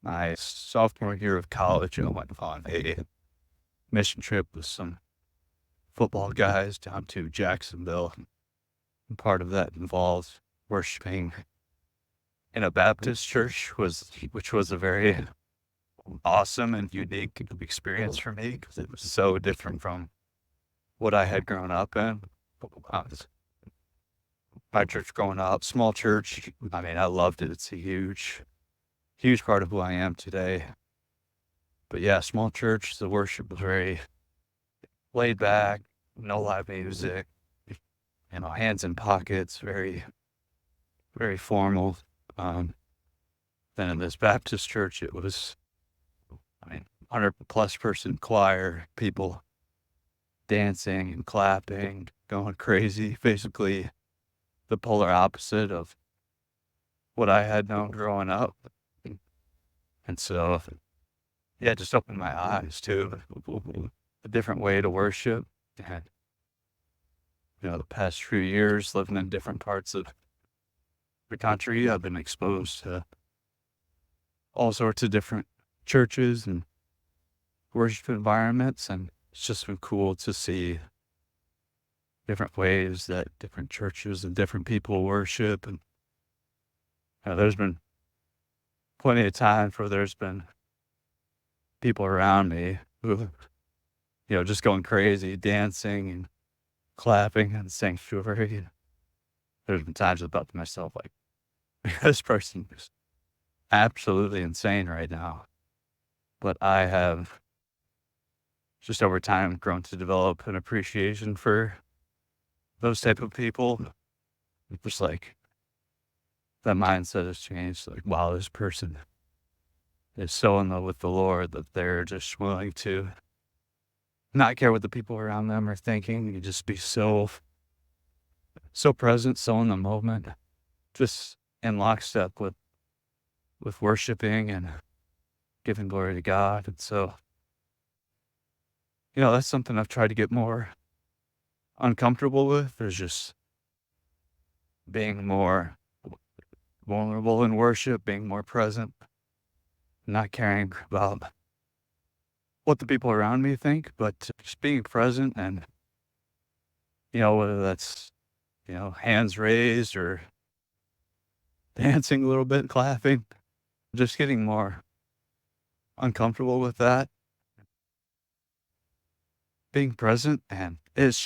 My sophomore year of college, I went on a mission trip with some football guys down to Jacksonville. And part of that involved worshiping in a Baptist church, which was a very awesome and unique experience for me because it was so different from what I had grown up in. Uh, My church growing up, small church. I mean, I loved it. It's a huge part of who I am today. But yeah, small church, the worship was very laid back, no live music, hands in pockets, very formal. Um, then in this Baptist church, it was, 100 plus person choir, people dancing and clapping, going crazy, basically the polar opposite of what I had known growing up. And so, yeah, it just opened my eyes to a different way to worship. And, the past few years living in different parts of the country, I've been exposed to all sorts of different churches and worship environments. And it's just been cool to see different ways that different churches and different people worship. And there's been plenty of times where there's been people around me who, just going crazy, dancing and clapping and sanctuary. There's been times I thought to myself, like, this person is absolutely insane right now. But I have just over time grown to develop an appreciation for those type of people. Just like that mindset has changed. Like, wow, this person is so in love with the Lord that they're just willing to not care what the people around them are thinking. You just be so present, so in the moment, just in lockstep with worshiping and giving glory to God. And so, that's something I've tried to get more uncomfortable with, is just being more vulnerable in worship, being more present, not caring about what the people around me think, but just being present and, whether that's, hands raised or dancing a little bit, clapping, just getting more uncomfortable with that, being present. And it's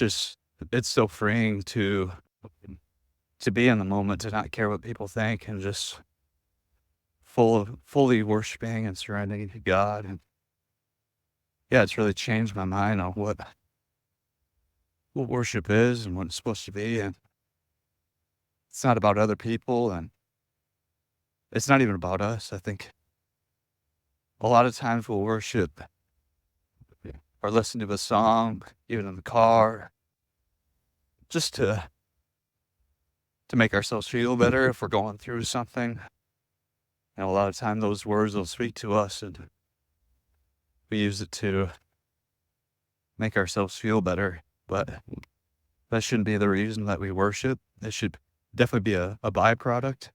so freeing to be in the moment, to not care what people think and just fully worshiping and surrendering to God. And yeah, it's really changed my mind on what worship is and what it's supposed to be. And it's not about other people, and it's not even about us. I think a lot of times we'll worship or listen to a song, even in the car, just to make ourselves feel better if we're going through something. And a lot of time those words will speak to us, and we use it to make ourselves feel better. But that shouldn't be the reason that we worship. It should definitely be a byproduct.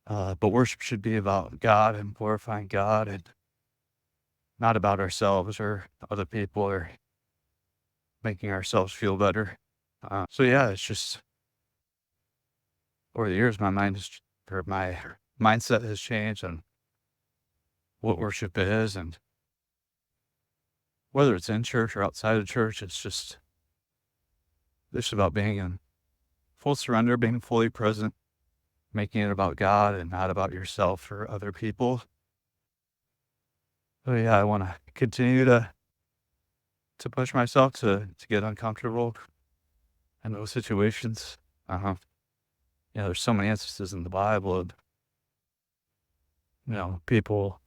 But worship should be about God and glorifying God, and not about ourselves or other people or making ourselves feel better. So yeah, it's just over the years, my mindset has changed on what worship is, and whether it's in church or outside of church, it's just about being in full surrender, being fully present, making it about God and not about yourself or other people. So yeah, I want to continue to push myself to get uncomfortable in those situations. There's so many instances in the Bible of, people,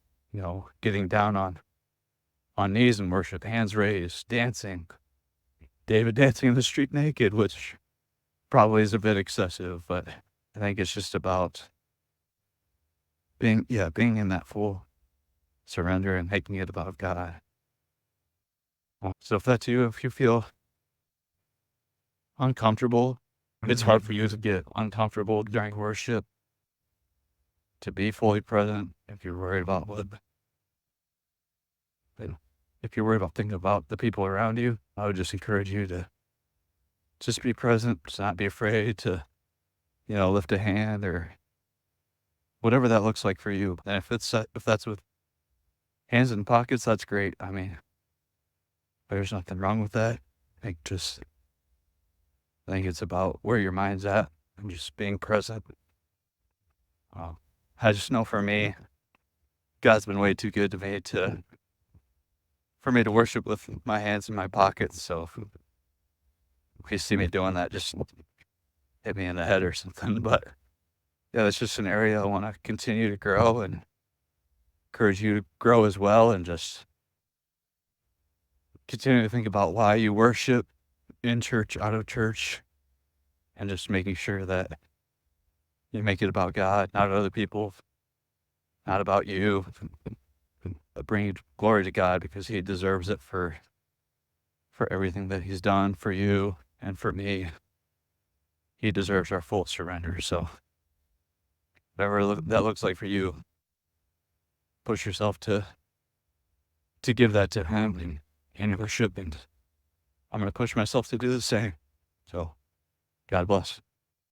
getting down on knees in worship, hands raised, dancing. David dancing in the street naked, which probably is a bit excessive, but I think it's just about being in that full surrender and making it about God. So if that's you, if you feel uncomfortable, it's hard for you to get uncomfortable during worship, to be fully present. If you're worried about if you're worried about thinking about the people around you, I would just encourage you to just be present, just not be afraid to, lift a hand or whatever that looks like for you. And if that's with hands in pockets, that's great. I mean, there's nothing wrong with that. I think it's about where your mind's at and just being present. I just know for me, God's been way too good to me for me to worship with my hands in my pockets. So if you see me doing that, just hit me in the head or something. But yeah, that's just an area I want to continue to grow and encourage you to grow as well, and just continue to think about why you worship in church, out of church, and just making sure that you make it about God, not other people, not about you, but bring glory to God because He deserves it for everything that He's done for you and for me. He deserves our full surrender. So whatever that looks like for you, push yourself to give that to Him and worship. And I'm going to push myself to do the same. So God bless.